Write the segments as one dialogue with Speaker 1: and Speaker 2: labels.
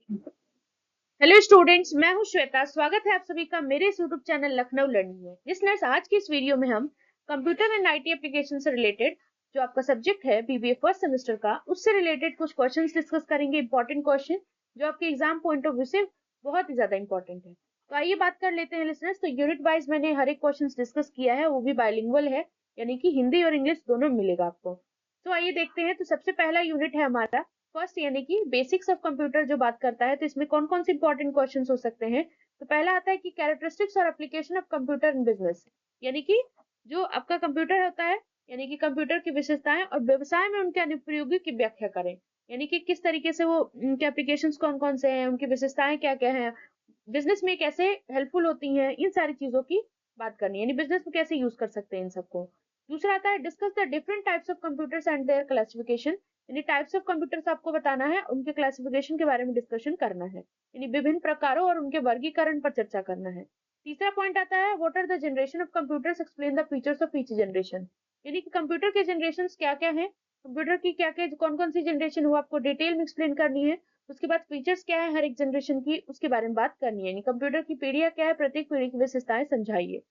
Speaker 1: Hello students, मैं हूं श्वेता। स्वागत है आप सभी का मेरे इस यूट्यूब चैनल लखनऊ लर्निंग में। लिसनर्स, आज की इस वीडियो में हम कंप्यूटर एंड आईटी एप्लीकेशन से रिलेटेड जो आपका सब्जेक्ट है बीबीए फर्स्ट सेमेस्टर का, उससे रिलेटेड कुछ क्वेश्चंस डिस्कस करेंगे। इंपॉर्टेंट क्वेश्चन जो आपके एग्जाम पॉइंट ऑफ व्यू से बहुत ही ज्यादा इंपॉर्टेंट है। तो आइए बात कर लेते हैं लिसनर्स। तो यूनिट वाइज मैंने हर एक क्वेश्चन डिस्कस किया है, वो भी बाइलिंगुअल है, यानी कि हिंदी और इंग्लिश दोनों मिलेगा आपको। तो आइए देखते हैं। तो सबसे पहला यूनिट है हमारा फर्स्ट, यानी कि बेसिक्स ऑफ कंप्यूटर जो बात करता है। तो इसमें कौन कौन से इंपॉर्टेंट क्वेश्चंस हो सकते हैं। तो पहला आता है कि कैरेक्टरिस्टिक्स और application of computer in business, यानी कि जो आपका कंप्यूटर होता है, यानी कि कंप्यूटर की विशेषताएं और व्यवसाय में उनके अनुप्रयोगी की व्याख्या करें। यानी कि किस तरीके से वो, उनके एप्लीकेशंस कौन कौन से हैं, उनकी विशेषताएं क्या क्या हैं, बिजनेस में कैसे हेल्पफुल होती हैं, इन सारी चीजों की बात करनी है, यानी बिजनेस में कैसे यूज कर सकते हैं इन सबको। दूसरा आता है discuss the different types of computers and there classification, यानी टाइप्स ऑफ कंप्यूटर्स आपको बताना है, उनके क्लासिफिकेशन के बारे में डिस्कशन करना है, यानी विभिन्न प्रकारों और उनके वर्गीकरण पर चर्चा करना है। तीसरा पॉइंट आता है what are the generation of computers, explain the features of each generation, यानी कि कंप्यूटर के जनरेशन क्या क्या है, कंप्यूटर की क्या क्या कौन कौन सी जनरेशन वो आपको डिटेल में एक्सप्लेन करनी है। उसके बाद फीचर्स क्या है हर एक जनरेशन की, उसके बारे में बात करनी है, यानी कंप्यूटर की पीढ़ियां क्या है, प्रत्येक पीढ़ी की विशेषताएं समझाइए।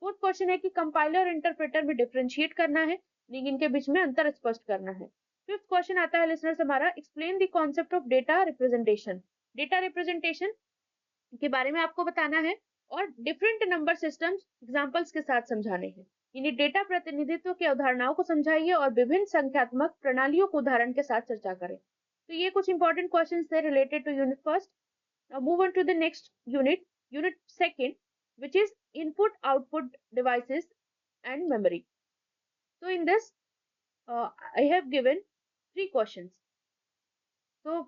Speaker 1: फोर्थ क्वेश्चन है कि कंपाइलर और इंटरप्रेटर में डिफरेंशिएट करना है, यानी कि इनके बीच में अंतर स्पष्ट करना है। फिफ्थ क्वेश्चन आता है लिसनर्स हमारा, explain the concept of data representation, data representation के बारे में आपको बताना है और डिफरेंट नंबर सिस्टम्स एग्जांपल्स के साथ समझाने हैं, यानी डेटा प्रतिनिधित्व की अवधारणाओं को समझाइए और विभिन्न संख्यात्मक प्रणालियों को उदाहरण के साथ चर्चा करें। तो ये कुछ इंपॉर्टेंट क्वेश्चंस थे related to unit first. Now move on to the next unit, unit second, which is input output devices and memory. So in this, I have given three questions. So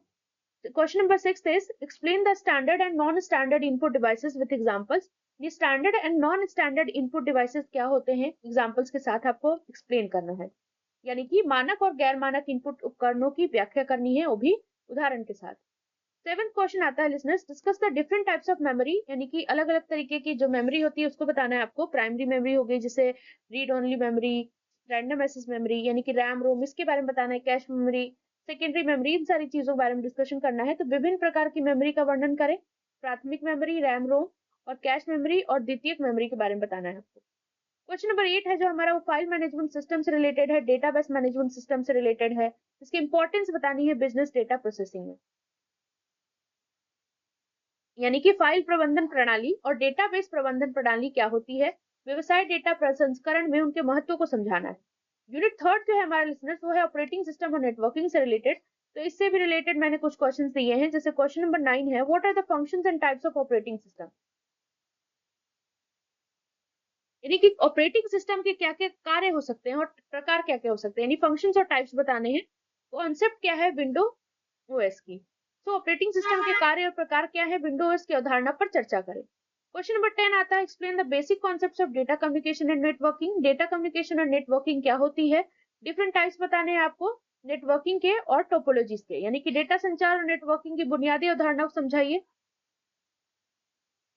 Speaker 1: question number 6 is explain the standard and non-standard input devices with examples. ये standard and non-standard input devices क्या होते हैं, examples के साथ आपको explain करना है, यानी कि मानक और गैर मानक इनपुट उपकरणों की व्याख्या करनी है, वो भी उदाहरण के साथ। सेवेंथ क्वेश्चन आता है listeners, discuss the different types of memory, यानी कि अलग अलग तरीके की जो मेमोरी होती है उसको बताना है आपको। प्राइमरी मेमोरी हो गई, जैसे read only memory, random access memory यानी कि रैम रोम, इसके बारे में बताना है। कैश मेमोरी, सेकेंडरी मेमोरी, इन सारी चीजों के बारे में डिस्कशन करना है। तो विभिन्न प्रकार की मेमोरी का वर्णन करें, प्राथमिक मेमोरी, रैम रोम और कैश मेमोरी और द्वितीयक मेमोरी के बारे में बताना है आपको। क्वेश्चन नंबर 8 है जो हमारा, वो फाइल मैनेजमेंट सिस्टम से रिलेटेड है, डेटाबेस मैनेजमेंट सिस्टम से रिलेटेड है। इसकी इंपॉर्टेंस बतानी है बिजनेस डेटा प्रोसेसिंग में, यानी कि फाइल प्रबंधन प्रणाली और डेटाबेस प्रबंधन प्रणाली क्या होती है, व्यवसाय डेटा प्रसंस्करण में उनके महत्व को समझाना है। यूनिट थर्ड जो है हमारे लिसनर्स, वो है ऑपरेटिंग सिस्टम और नेटवर्किंग से रिलेटेड। तो इससे भी रिलेटेड मैंने कुछ क्वेश्चंस दिए हैं, जैसे क्वेश्चन नंबर 9 है what are the functions and types of operating system, यानी कि ऑपरेटिंग सिस्टम के क्या क्या कार्य हो सकते हैं और प्रकार क्या क्या हो सकते हैं, यानी फंक्शंस और टाइप्स बताने हैं। कॉन्सेप्ट क्या है विंडो ओएस की। तो ऑपरेटिंग सिस्टम के कार्य और प्रकार क्या है, विंडो ओएस की अवधारणा पर चर्चा करें। क्वेश्चन नंबर 10 आता है explain the basic concepts of data communication and networking, data communication और नेटवर्किंग क्या होती है, डिफरेंट टाइप्स बताने हैं आपको नेटवर्किंग के और टोपोलॉजीज के, यानी कि डेटा संचार और नेटवर्किंग की बुनियादी अवधारणा को समझाइए,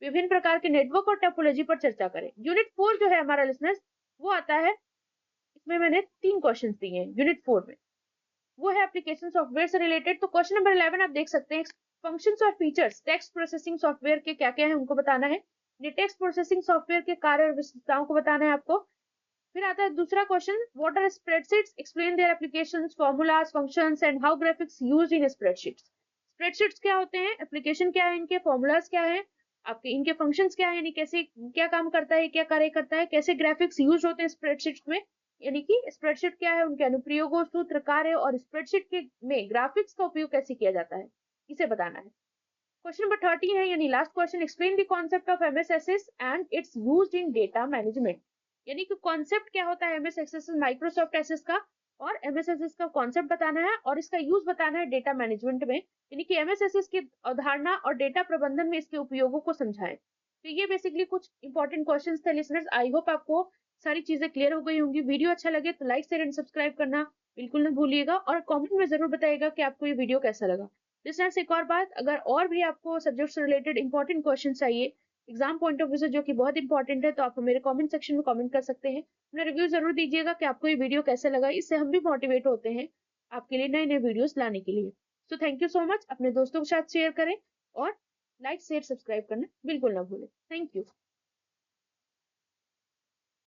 Speaker 1: विभिन्न प्रकार के नेटवर्क और टोपोलॉजी पर चर्चा करें। यूनिट 4 जो है हमारा लिसनर्स, वो आता है, इसमें मैंने 3 क्वेश्चंस दिए हैं यूनिट 4 में, वो है एप्लीकेशन सॉफ्टवेयर से रिलेटेड। तो क्वेश्चन नंबर 11 आप देख सकते हैं, फंक्शंस और फीचर्स टेक्स्ट प्रोसेसिंग सॉफ्टवेयर के क्या क्या है उनको बताना है, ये टेक्स्ट प्रोसेसिंग सॉफ्टवेयर के कार्य और विशेषताओं को बताना है आपको। फिर आता है दूसरा question, what are spreadsheets, explain their applications, formulas, functions and how graphics used in spreadsheets. Spreadsheets क्या होते हैं, एप्लीकेशन क्या है इनके, फॉर्मूलाज क्या है आपके, इनके फंक्शंस क्या है, यानी कैसे क्या काम करता है, क्या कार्य करता है, कैसे ग्राफिक्स यूज होते हैं स्प्रेडशीट्स में, यानी कि स्प्रेडशीट क्या है, उनके अनुप्रयोगों, सूत्र, कार्य और स्प्रेडशीट के में ग्राफिक्स का उपयोग कैसे किया जाता है, इसे बताना है। क्वेश्चन नंबर 30 है, यानी last question, explain the concept of MS and it's used in data management, यानी कि कॉन्सेप्ट क्या होता है एमएस एक्सेस, माइक्रोसॉफ्ट एसेस का, और एमएस एक्सेस का कॉन्सेप्ट बताना है और इसका यूज बताना है डेटा मैनेजमेंट में, यानी कि एमएस एक्सेस की अवधारणा और डेटा प्रबंधन में इसके उपयोगों को समझाएं। तो ये बेसिकली कुछ इंपॉर्टेंट क्वेश्चंस थे लिसनर्स। आई होप आपको सारी चीजें क्लियर हो गई होंगी। वीडियो अच्छा लगे तो लाइक शेयर एंड सब्सक्राइब करना बिल्कुल न भूलिएगा और कमेंट में जरूर बताइएगा कि आपको ये वीडियो कैसा लगा। लिसनर्स, एक और बात, अगर और भी आपको सब्जेक्ट से रिलेटेड इंपॉर्टेंट क्वेश्चन चाहिए एग्जाम पॉइंट ऑफ व्यू से, जो कि बहुत इंपॉर्टेंट है, तो आप मेरे कमेंट सेक्शन में कमेंट कर सकते हैं। अपना रिव्यू जरूर दीजिएगा कि आपको ये वीडियो कैसे लगा, इससे हम भी मोटिवेट होते हैं आपके लिए नए नए वीडियोस लाने के लिए। So thank you so much. अपने दोस्तों के साथ शेयर करें और लाइक शेयर सब्सक्राइब करना बिल्कुल ना भूलें। Thank you.